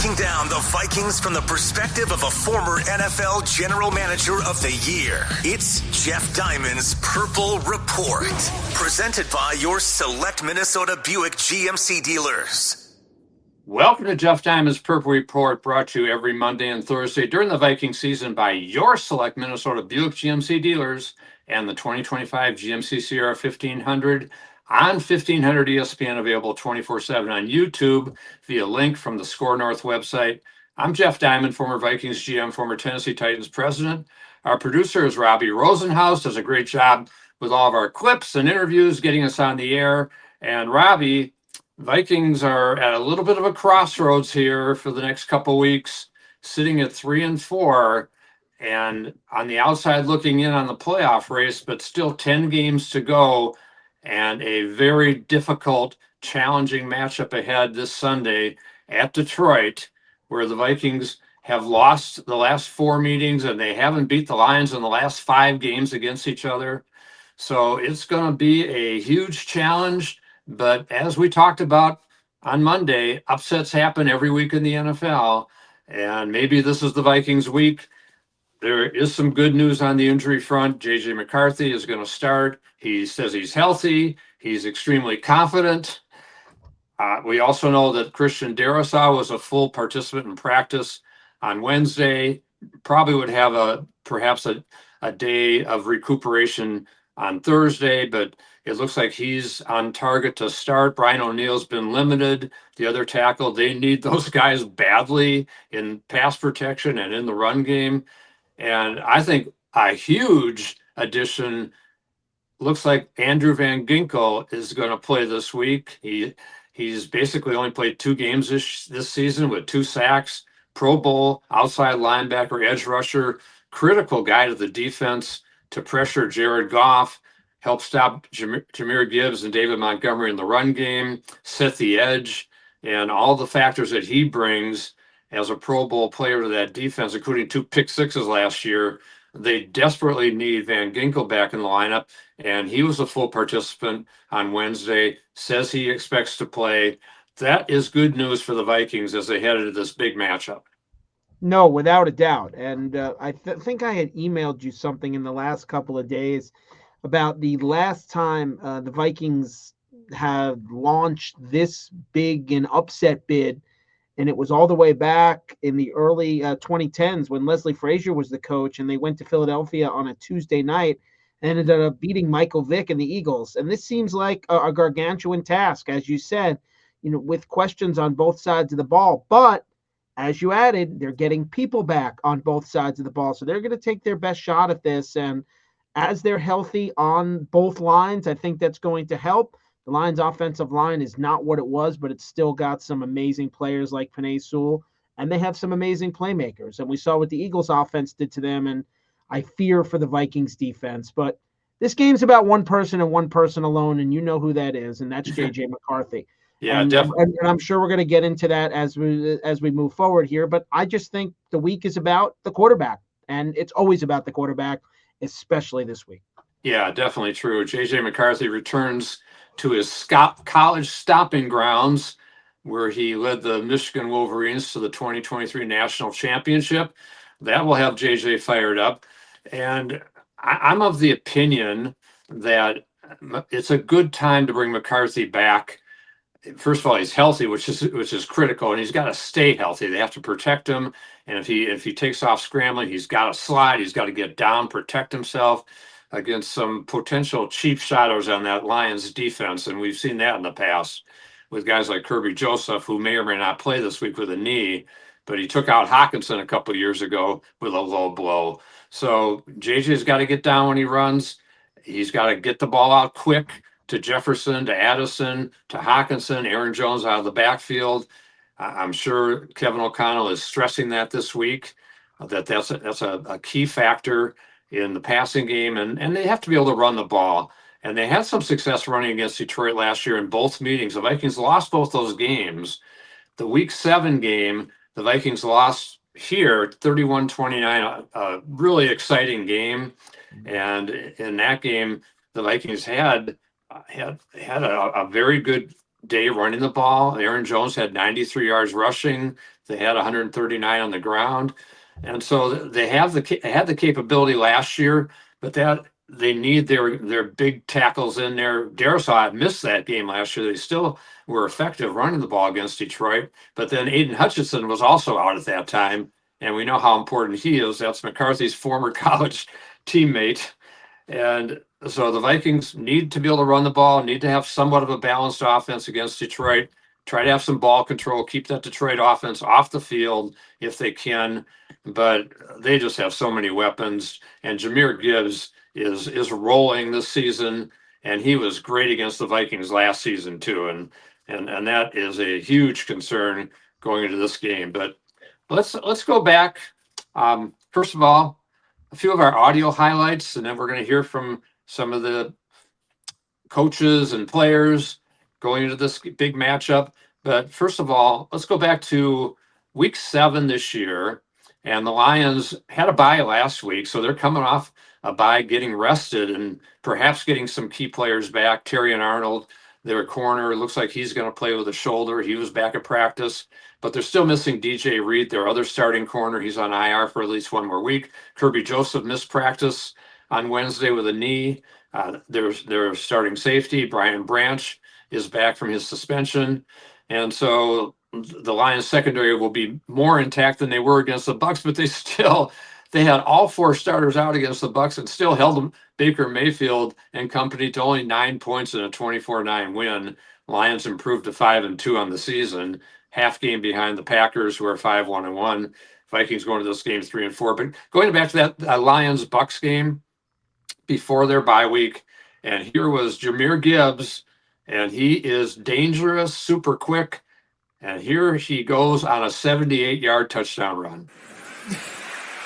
breaking down the Vikings from the perspective of a former NFL General Manager of the Year. It's Jeff Diamond's Purple Report, presented by your select Minnesota Buick GMC dealers. Welcome to Jeff Diamond's Purple Report, brought to you every Monday and Thursday during the Viking season by your select Minnesota Buick GMC dealers and the 2025 GMC Sierra 1500 on 1500 ESPN, available 24/7 on YouTube via link from the Score North website. I'm Jeff Diamond, former Vikings GM, former Tennessee Titans president. Our producer is Robbie Rosenhaus, does a great job with all of our clips and interviews, getting us on the air. And Robbie, Vikings are at a little bit of a crossroads here for the next couple weeks, sitting at 3-4, and on the outside looking in on the playoff race, but still 10 games to go, and a very difficult, challenging matchup ahead this Sunday at Detroit, where the Vikings have lost the last 4 meetings and they haven't beat the Lions in the last 5 games against each other. So it's going to be a huge challenge. But as we talked about on Monday, upsets happen every week in the NFL, and maybe this is the Vikings week. There is some good news on the injury front. JJ McCarthy is going to start. He says he's healthy. He's extremely confident. We also know that Christian Darrisaw was a full participant in practice on Wednesday. Probably would have perhaps a day of recuperation on Thursday, but it looks like he's on target to start. Brian O'Neill's been limited. The other tackle, they need those guys badly in pass protection and in the run game. And I think a huge addition, looks like Andrew Van Ginkel is going to play this week. He's basically only played 2 games this season with 2 sacks, Pro Bowl, outside linebacker, edge rusher, critical guy to the defense to pressure Jared Goff, help stop Jahmyr Gibbs and David Montgomery in the run game, set the edge, and all the factors that he brings as a Pro Bowl player to that defense, including 2 pick sixes last year. They desperately need Van Ginkel back in the lineup, and he was a full participant on Wednesday, says he expects to play. That is good news for the Vikings as they head into this big matchup. No, without a doubt. And I think I had emailed you something in the last couple of days about the last time the Vikings have launched this big and upset bid. And it was all the way back in the early 2010s when Leslie Frazier was the coach, and they went to Philadelphia on a Tuesday night and ended up beating Michael Vick and the Eagles. And this seems like a gargantuan task, as you said, with questions on both sides of the ball. But as you added, they're getting people back on both sides of the ball. So they're going to take their best shot at this. And as they're healthy on both lines, I think that's going to help. The Lions' offensive line is not what it was, but it's still got some amazing players like Penei Sewell, and they have some amazing playmakers. And we saw what the Eagles' offense did to them, and I fear for the Vikings' defense. But this game's about one person and one person alone, and you know who that is, and that's JJ McCarthy. Yeah, and, definitely. And I'm sure we're going to get into that as we move forward here. But I just think the week is about the quarterback, and it's always about the quarterback, especially this week. Yeah, definitely true. JJ McCarthy returns to his college stomping grounds, where he led the Michigan Wolverines to the 2023 National Championship. That will have JJ fired up. And I'm of the opinion that it's a good time to bring McCarthy back. First of all, he's healthy, which is critical, and he's got to stay healthy. They have to protect him, and if he takes off scrambling, he's got to slide. He's got to get down, protect himself against some potential cheap shadows on that Lions defense, and we've seen that in the past with guys like Kirby Joseph, who may or may not play this week with a knee, but he took out Hockenson a couple of years ago with a low blow. So JJ's got to get down when he runs. He's got to get the ball out quick to Jefferson, to Addison, to Hockenson, Aaron Jones out of the backfield. I'm sure Kevin O'Connell is stressing that this week, that's a key factor in the passing game, and they have to be able to run the ball. And they had some success running against Detroit last year in both meetings. The Vikings lost both those games. The Week 7 game, the Vikings lost here 31-29, a really exciting game. And in that game, the Vikings had a very good day running the ball. Aaron Jones had 93 yards rushing. They had 139 on the ground. And so they had the capability last year, but that they need their big tackles in there. Darisaw missed that game last year. They still were effective running the ball against Detroit, but then Aiden Hutchinson was also out at that time, and we know how important he is. That's McCarthy's former college teammate. And so the Vikings need to be able to run the ball, need to have somewhat of a balanced offense against Detroit, try to have some ball control, keep that Detroit offense off the field if they can. But they just have so many weapons. And Jahmyr Gibbs is rolling this season, and he was great against the Vikings last season too. And that is a huge concern going into this game. But let's go back. First of all, a few of our audio highlights, and then we're going to hear from some of the coaches and players going into this big matchup. But first of all, let's go back to week 7 this year. And the Lions had a bye last week, so they're coming off a bye, getting rested, and perhaps getting some key players back. Terry and Arnold, their corner, looks like he's going to play with a shoulder. He was back at practice, but they're still missing DJ Reed, their other starting corner. He's on IR for at least one more week. Kirby Joseph missed practice on Wednesday with a knee. Their starting safety, Brian Branch, is back from his suspension. And so the Lions secondary will be more intact than they were against the Bucs, but they had all 4 starters out against the Bucs and still held Baker Mayfield and company to only 9 points in a 24-9 win. Lions improved to 5-2 on the season, half game behind the Packers, who are 5-1-1. Vikings going to this game 3-4. But going back to that Lions Bucs game before their bye week, and here was Jahmyr Gibbs, and he is dangerous, super quick. And here he goes on a 78-yard touchdown run.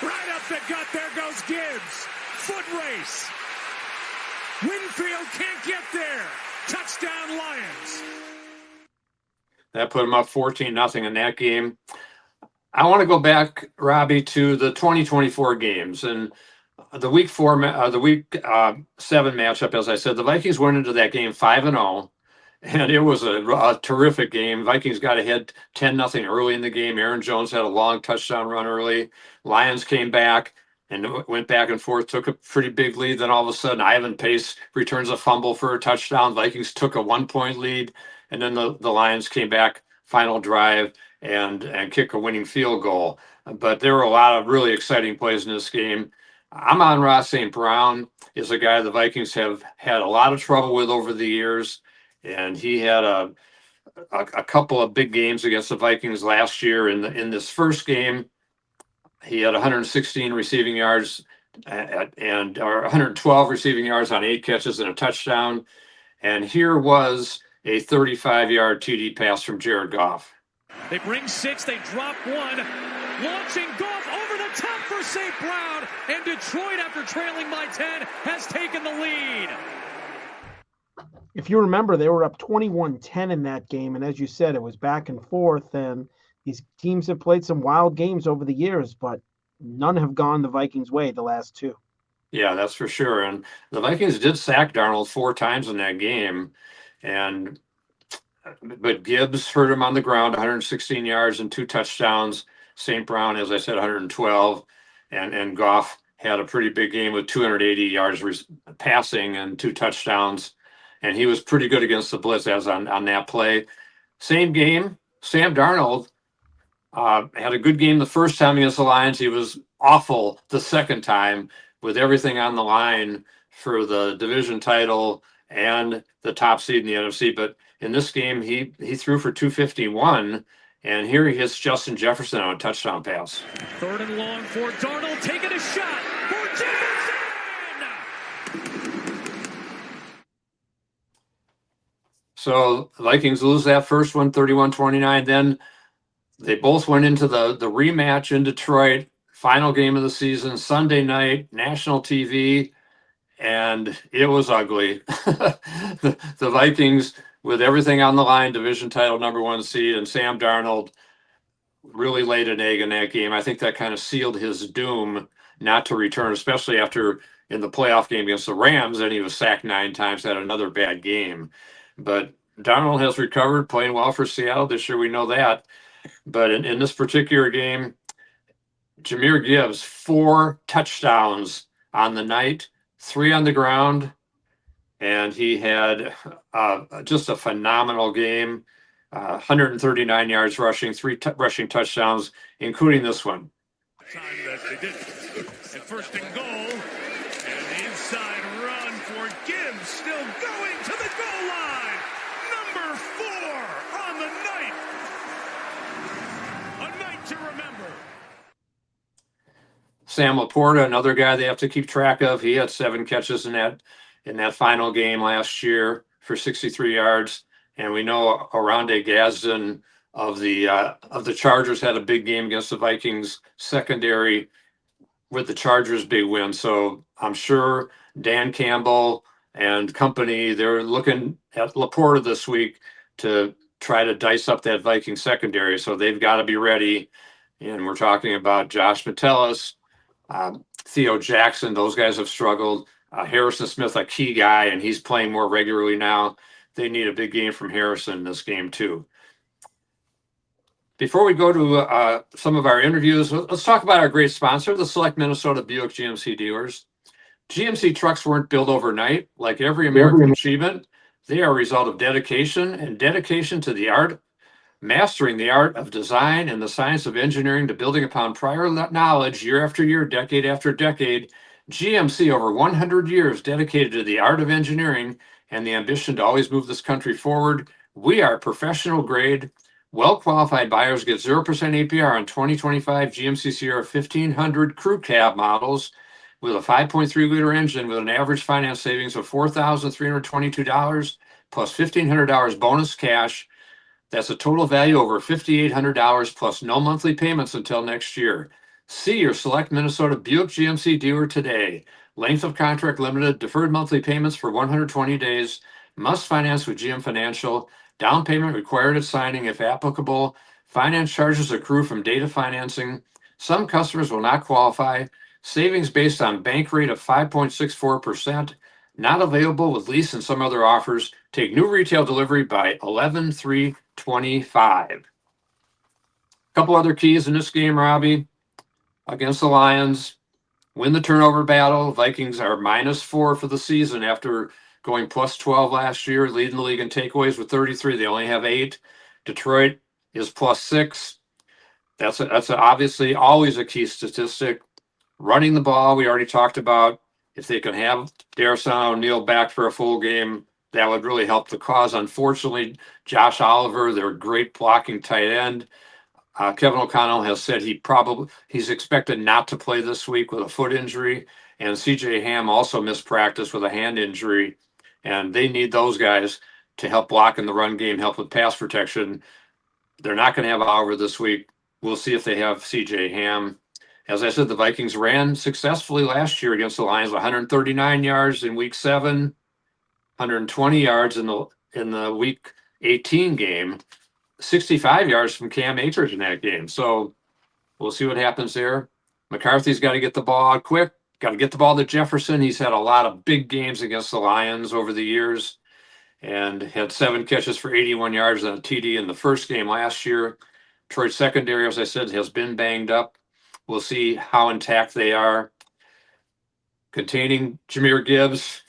Right up the gut, there goes Gibbs. Foot race. Winfield can't get there. Touchdown Lions. That put him up 14-0 in that game. I want to go back, Robbie, to the 2024 games. And the week 7 matchup, as I said, the Vikings went into that game 5-0. And it was a terrific game. Vikings got ahead 10-0 early in the game. Aaron Jones had a long touchdown run early. Lions came back and went back and forth, took a pretty big lead. Then all of a sudden, Ivan Pace returns a fumble for a touchdown. Vikings took a 1-point lead. And then the Lions came back, final drive, and kick a winning field goal. But there were a lot of really exciting plays in this game. Amon-Ra St. Brown is a guy the Vikings have had a lot of trouble with over the years. And he had a couple of big games against the Vikings last year. In this first game, he had 116 receiving yards and 112 receiving yards on 8 catches and a touchdown. And here was a 35-yard TD pass from Jared Goff. They bring 6, they drop 1. Launching Goff over the top for St. Brown. And Detroit, after trailing by 10, has taken the lead. If you remember, they were up 21-10 in that game. And as you said, it was back and forth. And these teams have played some wild games over the years, but none have gone the Vikings' way the last 2. Yeah, that's for sure. And the Vikings did sack Darnold 4 times in that game. But Gibbs hurt him on the ground, 116 yards and 2 touchdowns. St. Brown, as I said, 112. And Goff had a pretty big game with 280 yards passing and 2 touchdowns. And he was pretty good against the blitz as on that play. Same game, Sam Darnold had a good game the first time against the Lions. He was awful the second time, with everything on the line for the division title and the top seed in the NFC. But in this game, he threw for 251, and here he hits Justin Jefferson on a touchdown pass. 3rd and long for Darnold, taking a shot for Jefferson! So the Vikings lose that first one, 31-29. Then they both went into the rematch in Detroit, final game of the season, Sunday night, national TV, and it was ugly. The Vikings, with everything on the line, division title, #1 seed, and Sam Darnold really laid an egg in that game. I think that kind of sealed his doom not to return, especially after in the playoff game against the Rams, and he was sacked 9 times, had another bad game. But Darnold has recovered, playing well for Seattle this year. We know that. But in this particular game, Jahmyr Gibbs, 4 touchdowns on the night, 3 on the ground, and he had just a phenomenal game. 139 yards rushing, 3 rushing touchdowns, including this one. Time that they did. At first and goal, and the inside run for Gibbs, still going to the goal line. Number 4 on the night. A night to remember. Sam Laporta, another guy they have to keep track of. He had 7 catches in that final game last year for 63 yards. And we know Oronde Gadsden of the Chargers had a big game against the Vikings secondary with the Chargers' big win. So I'm sure Dan Campbell and company, they're looking at Laporta this week to try to dice up that Viking secondary. So they've got to be ready. And we're talking about Josh Metellus, Theo Jackson. Those guys have struggled. Harrison Smith, a key guy, and he's playing more regularly now. They need a big game from Harrison this game too. Before we go to some of our interviews, let's talk about our great sponsor, the Select Minnesota Buick GMC dealers. GMC trucks weren't built overnight. Like every American achievement, they are a result of dedication to the art, mastering the art of design and the science of engineering to building upon prior knowledge year after year, decade after decade. GMC, over 100 years dedicated to the art of engineering and the ambition to always move this country forward. We are professional grade. Well-qualified buyers get 0% APR on 2025 GMC Sierra 1500 crew cab models with a 5.3-liter engine with an average finance savings of $4,322 plus $1,500 bonus cash. That's a total value over $5,800 plus no monthly payments until next year. See your Select Minnesota Buick GMC dealer today. Length of contract limited, deferred monthly payments for 120 days, must finance with GM Financial, down payment required at signing if applicable, finance charges accrue from date of financing. Some customers will not qualify. Savings based on bank rate of 5.64%. Not available with lease and some other offers. Take new retail delivery by 11/3/25. Couple other keys in this game, Robbie. Against the Lions, win the turnover battle. Vikings are -4 for the season after going +12 last year, leading the league in takeaways with 33. They only have 8. Detroit is +6. That's obviously always a key statistic. Running the ball, we already talked about. If they can have Darrison O'Neal back for a full game, that would really help the cause. Unfortunately, Josh Oliver, their great blocking tight end, Kevin O'Connell has said he's expected not to play this week with a foot injury, and CJ Ham also missed practice with a hand injury, and they need those guys to help block in the run game, help with pass protection. They're not going to have Oliver this week. We'll see if they have CJ Ham. As I said, the Vikings ran successfully last year against the Lions, 139 yards in week 7, 120 yards in the week 18 game. 65 yards from Cam Akers in that game. So we'll see what happens there. McCarthy's got to get the ball out quick, got to get the ball to Jefferson. He's had a lot of big games against the Lions over the years and had 7 catches for 81 yards on a TD in the first game last year. Detroit secondary, as I said, has been banged up. We'll see how intact they are. Containing Jahmyr Gibbs,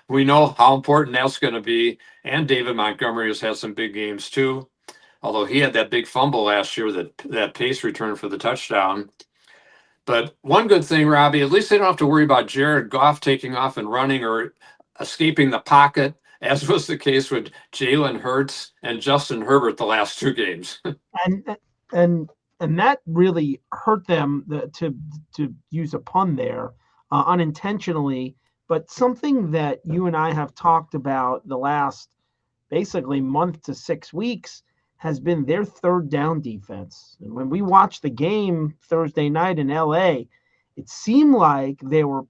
we know how important that's going to be. And David Montgomery has had some big games too. Although he had that big fumble last year, that pace return for the touchdown. But one good thing, Robbie, at least they don't have to worry about Jared Goff taking off and running or escaping the pocket, as was the case with Jalen Hurts and Justin Herbert the last 2 games. and that really hurt them, to use a pun there, unintentionally. But something that you and I have talked about the last basically month to 6 weeks has been their third down defense. And when we watched the game Thursday night in LA, it seemed like they were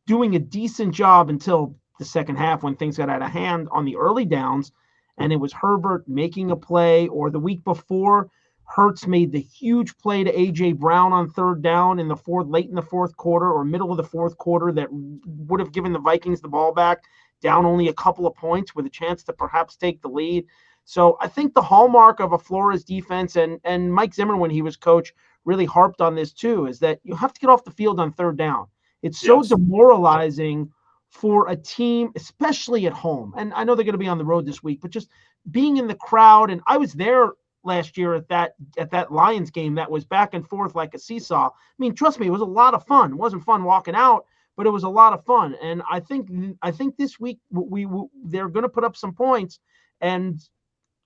doing a decent job until the second half when things got out of hand on the early downs. And it was Herbert making a play, or the week before, Hurts made the huge play to A.J. Brown on third down late in the fourth quarter or middle of the fourth quarter that would have given the Vikings the ball back, down only a couple of points with a chance to perhaps take the lead. So I think the hallmark of a Flores defense, and Mike Zimmer, when he was coach, really harped on this too, is that you have to get off the field on third down. It's so Yes. demoralizing for a team, especially at home. And I know they're going to be on the road this week, but just being in the crowd, and I was there last year at that Lions game that was back and forth like a seesaw. I mean, trust me, it was a lot of fun. It wasn't fun walking out, but it was a lot of fun. And I think this week they're going to put up some points, and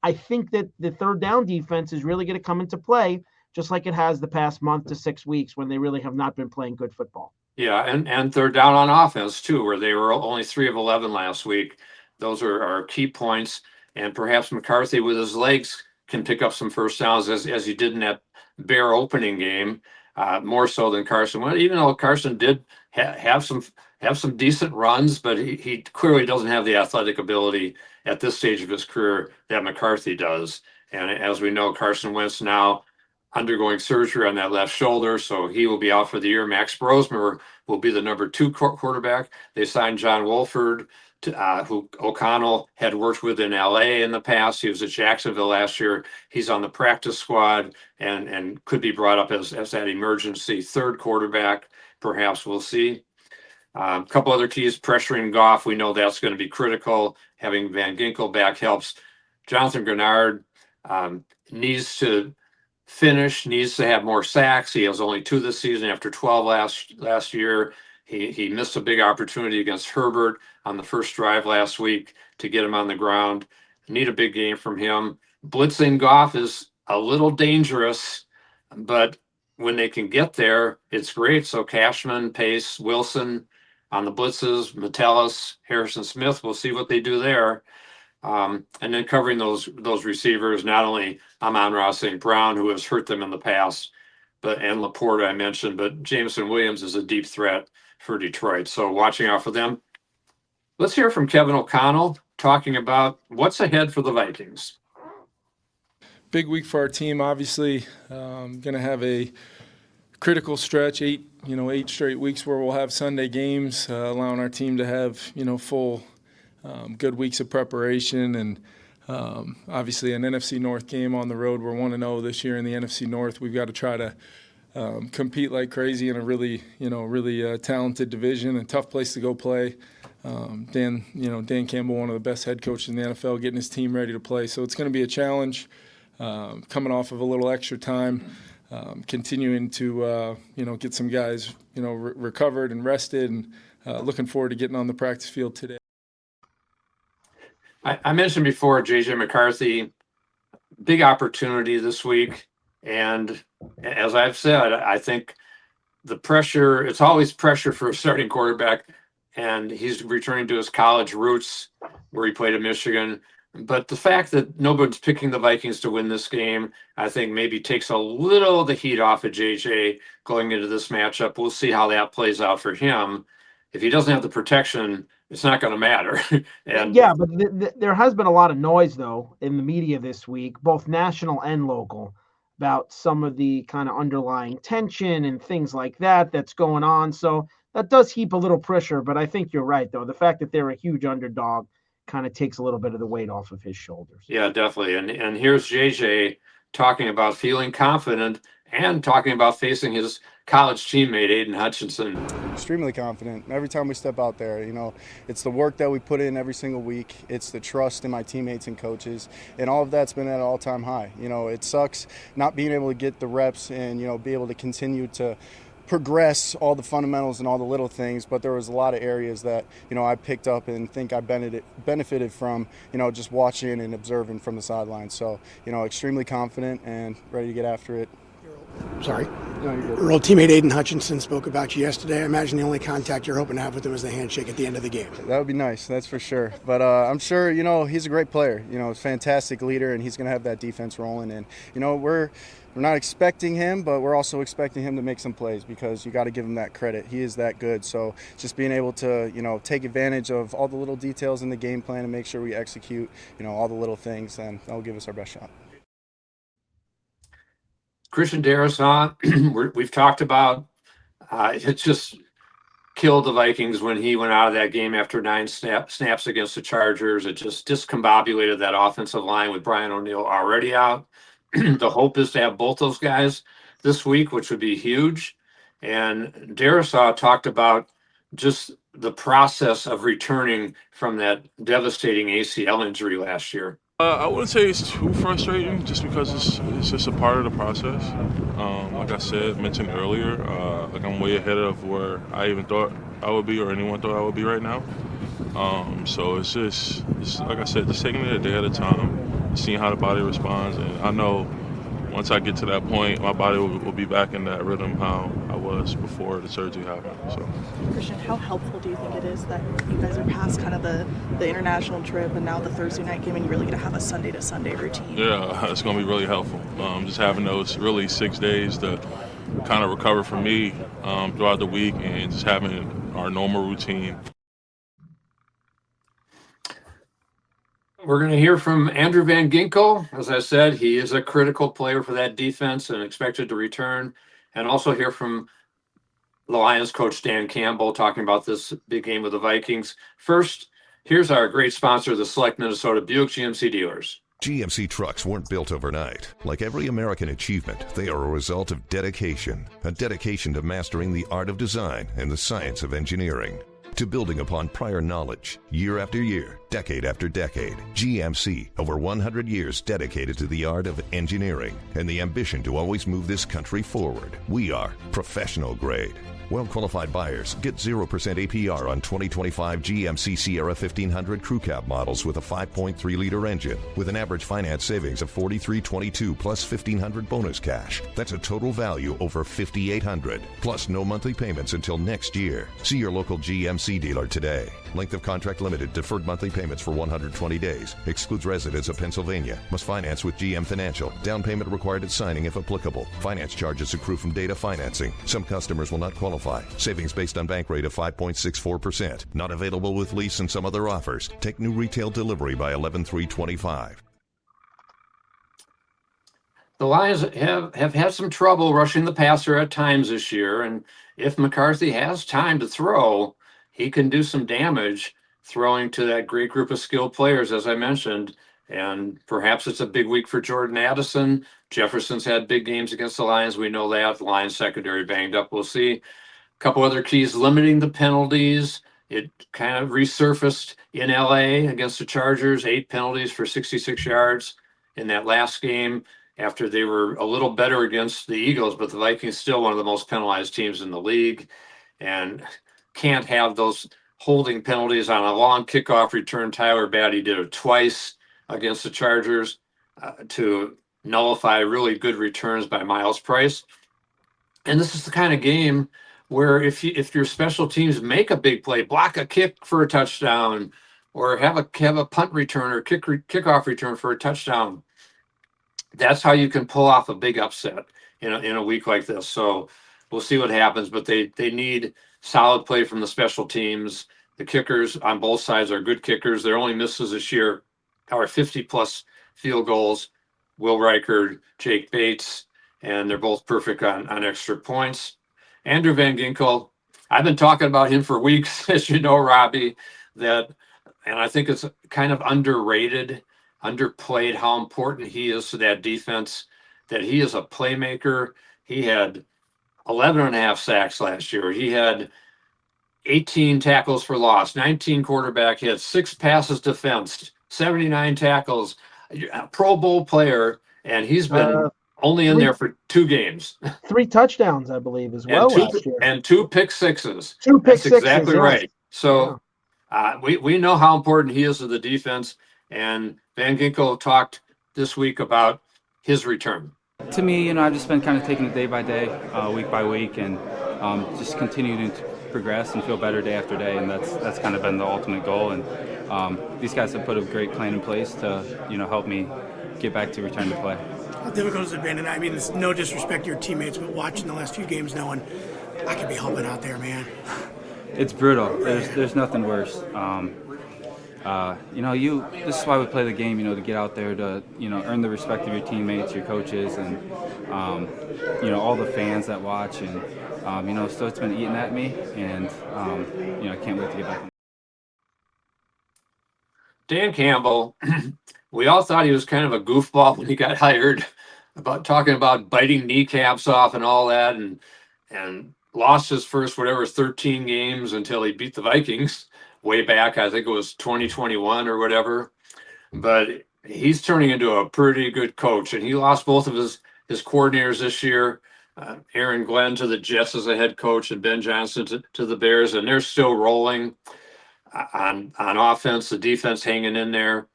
I think that the third down defense is really going to come into play, just like it has the past month to 6 weeks when they really have not been playing good football. Yeah, and they're down on offense too, where they were only 3 of 11 last week. Those are key points, and perhaps McCarthy with his legs can pick up some first downs as he did in that Bear opening game, more so than Carson. Well, even though Carson did have some decent runs, but he clearly doesn't have the athletic ability at this stage of his career that McCarthy does. And as we know, Carson Wentz now undergoing surgery on that left shoulder, so he will be out for the year. Max Brosmer will be the number 2 quarterback. They signed John Wolford, who O'Connell had worked with in LA in the past. He was at Jacksonville last year. He's on the practice squad and could be brought up as that emergency third quarterback. Perhaps we'll see. A couple other keys: pressuring Goff. We know that's going to be critical. Having Van Ginkel back helps. Jonathan Grenard needs to have more sacks. He has only 2 this season after 12 last year. He missed a big opportunity against Herbert on the first drive last week to get him on the ground. Need a big game from him. Blitzing Goff is a little dangerous, but when they can get there, it's great. So Cashman, Pace, Wilson on the blitzes, Metellus, Harrison Smith, we'll see what they do there. And then covering those receivers, not only Amon-Ra St. Brown, who has hurt them in the past, and Laporta I mentioned, but Jameson Williams is a deep threat for Detroit. So watching out for them. Let's hear from Kevin O'Connell talking about what's ahead for the Vikings. Big week for our team, obviously. Going to have a critical stretch, 8 straight weeks where we'll have Sunday games, allowing our team to have, full good weeks of preparation, and obviously an NFC North game on the road. We're 1-0 this year in the NFC North. We've got to try to compete like crazy in a really talented division, a tough place to go play. Dan Campbell, one of the best head coaches in the NFL, getting his team ready to play. So it's going to be a challenge, coming off of a little extra time, continuing to get some guys recovered and rested, and looking forward to getting on the practice field today. I mentioned before JJ McCarthy, big opportunity this week. And as I've said, I think the pressure, it's always pressure for a starting quarterback. And he's returning to his college roots where he played at Michigan. But the fact that nobody's picking the Vikings to win this game, I think maybe takes a little of the heat off of JJ going into this matchup. We'll see how that plays out for him. If he doesn't have the protection, it's not going to matter. And yeah, but there has been a lot of noise, though, in the media this week, both national and local, about some of the kind of underlying tension and things like that that's going on. So that does heap a little pressure. But I think you're right, though. The fact that they're a huge underdog kind of takes a little bit of the weight off of his shoulders. Yeah, definitely. And here's JJ talking about feeling confident and talking about facing his college teammate, Aiden Hutchinson. Extremely confident. Every time we step out there, it's the work that we put in every single week. It's the trust in my teammates and coaches, and all of that's been at an all-time high. It sucks not being able to get the reps and, be able to continue to progress all the fundamentals and all the little things, but there was a lot of areas that, I picked up and think I benefited from, just watching and observing from the sidelines. So, extremely confident and ready to get after it. Sorry. No, you're good. Your old teammate Aiden Hutchinson spoke about you yesterday. I imagine the only contact you're hoping to have with him is the handshake at the end of the game. That would be nice, that's for sure. But I'm sure, he's a great player. A fantastic leader, and he's going to have that defense rolling. And, we're not expecting him, but we're also expecting him to make some plays because you got to give him that credit. He is that good. So just being able to, take advantage of all the little details in the game plan and make sure we execute, all the little things, and that'll give us our best shot. Christian Darrisaw, we've talked about. It's just killed the Vikings when he went out of that game after 9 snaps against the Chargers. It just discombobulated that offensive line with Brian O'Neill already out. The hope is to have both those guys this week, which would be huge. And Darisaw talked about just the process of returning from that devastating ACL injury last year. I wouldn't say it's too frustrating, just because it's just a part of the process. Like I mentioned earlier, like I'm way ahead of where I even thought I would be, or anyone thought I would be right now. So it's like I said, just taking it a day at a time, seeing how the body responds, and I know once I get to that point, my body will be back in that rhythm how I was before the surgery happened. So, Christian, how helpful do you think it is that you guys are past kind of the international trip and now the Thursday night game, and you really get to have a Sunday to Sunday routine? Yeah, it's going to be really helpful. Just having those really 6 days to kind of recover for me throughout the week, and just having our normal routine. We're going to hear from Andrew Van Ginkel. As I said, he is a critical player for that defense and expected to return. And also hear from the Lions coach Dan Campbell talking about this big game with the Vikings. First, here's our great sponsor, the Select Minnesota Buick GMC dealers. GMC trucks weren't built overnight. Like every American achievement, they are a result of dedication. A dedication to mastering the art of design and the science of engineering. To building upon prior knowledge, year after year, decade after decade. GMC, over 100 years dedicated to the art of engineering and the ambition to always move this country forward. We are professional grade. Well-qualified buyers get 0% APR on 2025 GMC Sierra 1500 Crew Cab models with a 5.3-liter engine with an average finance savings of $4,322 plus $1,500 bonus cash. That's a total value over $5,800 plus no monthly payments until next year. See your local GMC dealer today. Length of contract limited. Deferred monthly payments for 120 days. Excludes residents of Pennsylvania. Must finance with GM Financial. Down payment required at signing if applicable. Finance charges accrue from data financing. Some customers will not qualify. Savings based on bank rate of 5.64%. Not available with lease and some other offers. Take new retail delivery by 11/3/25. The Lions have had some trouble rushing the passer at times this year. And if McCarthy has time to throw, he can do some damage throwing to that great group of skilled players, as I mentioned. And perhaps it's a big week for Jordan Addison. Jefferson's had big games against the Lions. We know that. The Lions secondary banged up. We'll see. Couple other keys: limiting the penalties. It kind of resurfaced in LA against the Chargers, 8 penalties for 66 yards in that last game after they were a little better against the Eagles, but the Vikings still one of the most penalized teams in the league and can't have those holding penalties on a long kickoff return. Tyler Batty did it twice against the Chargers to nullify really good returns by Miles Price. And this is the kind of game where if your special teams make a big play, block a kick for a touchdown, or have a punt return or kickoff return for a touchdown, that's how you can pull off a big upset in a week like this. So we'll see what happens, but they need solid play from the special teams. The kickers on both sides are good kickers. Their only misses this year are 50-plus field goals. Will Reichard, Jake Bates, and they're both perfect on extra points. Andrew Van Ginkel, I've been talking about him for weeks, as you know, Robbie, and I think it's kind of underrated, underplayed how important he is to that defense, that he is a playmaker. He had 11 and a half sacks last year. He had 18 tackles for loss, 19 quarterback hits, 6 passes defensed, 79 tackles, a Pro Bowl player, and he's been only in there for 2 games. 3 touchdowns, I believe, as well last year. And 2 pick sixes. 2 pick sixes. Exactly yes. right. So we know how important he is to the defense, and Van Ginkel talked this week about his return. To me, I've just been kind of taking it day by day, week by week, and just continuing to progress and feel better day after day, and that's kind of been the ultimate goal. And these guys have put a great plan in place to help me get back to return to play. How difficult has it been? And I mean, it's no disrespect to your teammates, but watching the last few games, knowing I could be helping out there, man. It's brutal. There's nothing worse. This is why we play the game, to get out there to, earn the respect of your teammates, your coaches, and, all the fans that watch. And So it's been eating at me, and I can't wait to get back. Dan Campbell, we all thought he was kind of a goofball when he got hired, about talking about biting kneecaps off and all that, and lost his first 13 games until he beat the Vikings way back. I think it was 2021 or whatever. But he's turning into a pretty good coach, and he lost both of his coordinators this year. Aaron Glenn to the Jets as a head coach, and Ben Johnson to the Bears, and they're still rolling on offense. The defense hanging in there.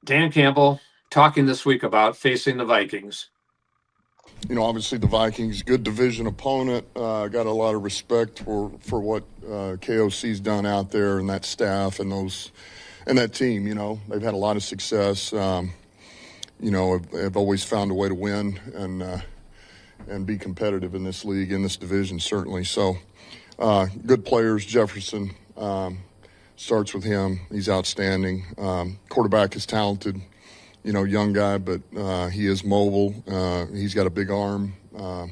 Dan Campbell talking this week about facing the Vikings. Obviously the Vikings, good division opponent. Got a lot of respect for what KOC's done out there, and that staff and that team. They've had a lot of success. Have always found a way to win and be competitive in this league, in this division, certainly. So good players. Jefferson starts with him. He's outstanding. Quarterback is talented. Young guy, but he is mobile. He's got a big arm, and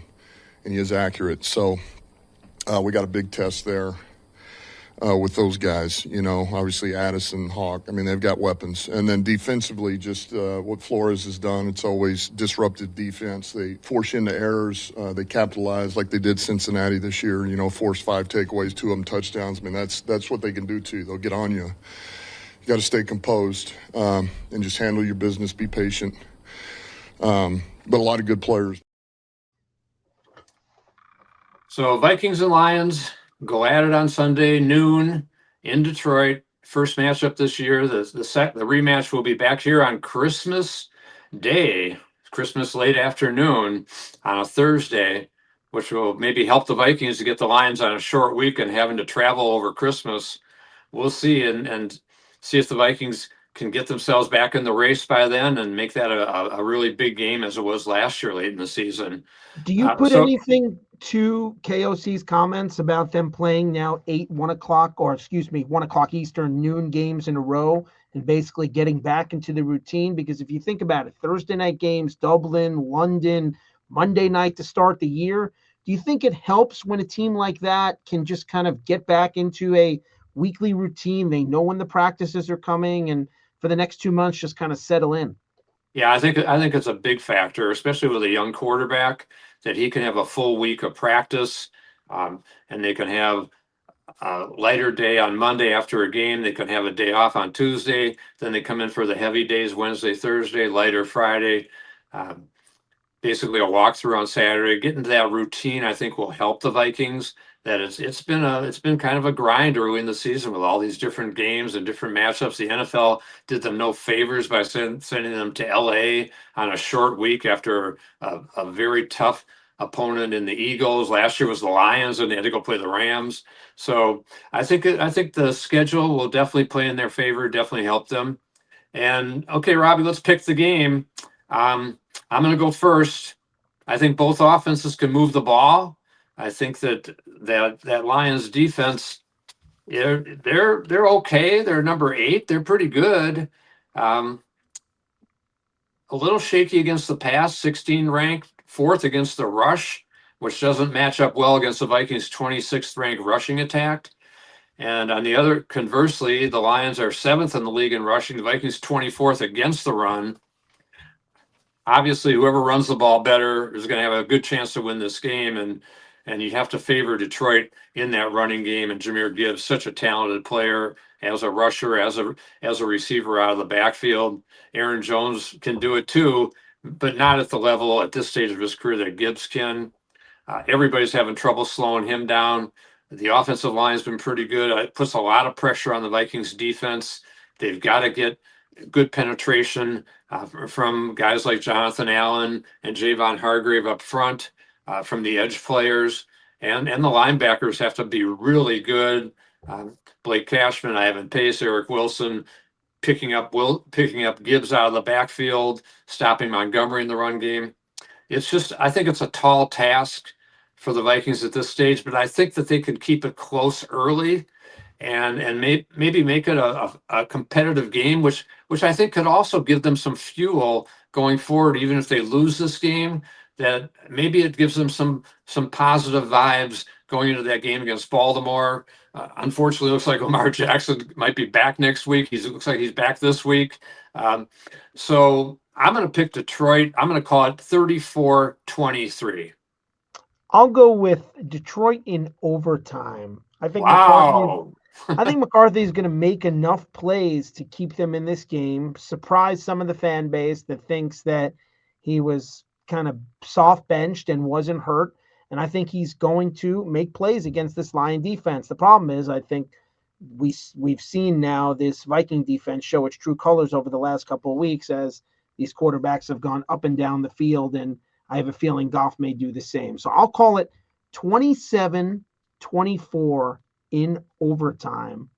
he is accurate. So we got a big test there with those guys. Obviously Addison, Hawk. They've got weapons. And then defensively, just what Flores has done, it's always disrupted defense. They force you into errors. They capitalize like they did Cincinnati this year, forced 5 takeaways, 2 of them touchdowns. That's what they can do to you. They'll get on you. You got to stay composed and just handle your business, be patient. But a lot of good players. So Vikings and Lions go at it on Sunday noon in Detroit. First matchup this year. The rematch will be back here on Christmas Day, Christmas late afternoon on a Thursday, which will maybe help the Vikings to get the Lions on a short week and having to travel over Christmas. We'll see and see if the Vikings can get themselves back in the race by then and make that a really big game as it was last year late in the season. Do you put anything to KOC's comments about them playing now 1 o'clock Eastern noon games in a row and basically getting back into the routine? Because if you think about it, Thursday night games, Dublin, London, Monday night to start the year, do you think it helps when a team like that can just kind of get back into a weekly routine? They know when the practices are coming, and for the next 2 months, just kind of settle in. Yeah, I think it's a big factor, especially with a young quarterback, that he can have a full week of practice, and they can have a lighter day on Monday after a game. They can have a day off on Tuesday. Then they come in for the heavy days, Wednesday, Thursday, lighter Friday. Basically a walkthrough on Saturday. Getting to that routine, I think, will help the Vikings. That it's been kind of a grind early in the season with all these different games and different matchups. The NFL did them no favors by sending them to LA on a short week after a very tough opponent in the Eagles. Last year was the Lions, and they had to go play the Rams. So I think the schedule will definitely play in their favor, definitely help them. And okay, Robbie, let's pick the game. I'm going to go first. I think both offenses can move the ball. I think that Lions defense, they're okay. They're number 8. They're pretty good. A little shaky against the pass. 16 ranked, 4th against the rush, which doesn't match up well against the Vikings' 26th ranked rushing attack. And on the other, conversely, the Lions are 7th in the league in rushing. The Vikings 24th against the run. Obviously, whoever runs the ball better is going to have a good chance to win this game, and you have to favor Detroit in that running game. And Jahmyr Gibbs, such a talented player as a rusher, as a receiver out of the backfield. Aaron Jones can do it too, but not at the level at this stage of his career that Gibbs can. Everybody's having trouble slowing him down. The offensive line's been pretty good. It puts a lot of pressure on the Vikings defense. They've got to get good penetration from guys like Jonathan Allen and Javon Hargrave up front, from the edge players, and the linebackers have to be really good. Blake Cashman, Ivan Pace, Eric Wilson, picking up Gibbs out of the backfield, stopping Montgomery in the run game. I think it's a tall task for the Vikings at this stage, but I think that they could keep it close early and maybe make it a competitive game, which I think could also give them some fuel going forward. Even if they lose this game, that maybe it gives them some positive vibes going into that game against Baltimore. Unfortunately, it looks like Lamar Jackson might be back next week. It looks like he's back this week. So I'm going to pick Detroit. I'm going to call it 34-23. I'll go with Detroit in overtime. Wow. I think McCarthy is going to make enough plays to keep them in this game, surprise some of the fan base that thinks that he was kind of soft benched and wasn't hurt. And I think he's going to make plays against this Lion defense. The problem is, I think we've seen now this Viking defense show its true colors over the last couple of weeks as these quarterbacks have gone up and down the field, and I have a feeling Goff may do the same. So I'll call it 27-24 in overtime.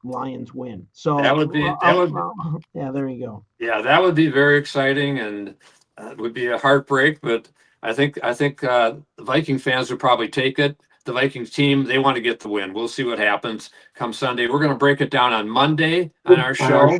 Lions win. So that would be yeah, there you go. Yeah, that would be very exciting, and it would be a heartbreak. But I think the Viking fans would probably take it. The Vikings team, they want to get the win. We'll see what happens come Sunday. We're going to break it down on Monday on our show,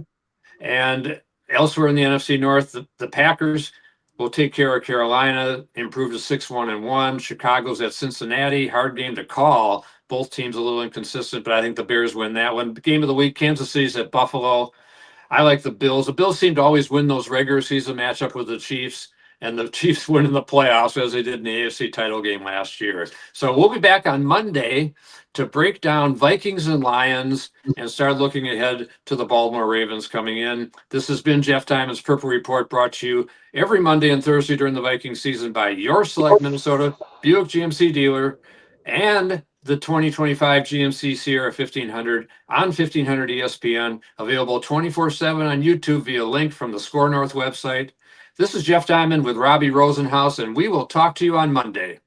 and elsewhere in the NFC North, the Packers will take care of Carolina, improve to 6-1-1. Chicago's at Cincinnati, hard game to call. Both teams a little inconsistent, but I think the Bears win that one. Game of the week, Kansas City's at Buffalo. I like the Bills. The Bills seem to always win those regular season matchup with the Chiefs, and the Chiefs win in the playoffs as they did in the AFC title game last year. So we'll be back on Monday to break down Vikings and Lions and start looking ahead to the Baltimore Ravens coming in. This has been Jeff Diamond's Purple Report, brought to you every Monday and Thursday during the Viking season by your Select Minnesota Buick GMC dealer and the 2025 GMC Sierra 1500 on 1500 ESPN, available 24/7 on YouTube via link from the Score North website. This is Jeff Diamond with Robbie Rosenhaus, and we will talk to you on Monday.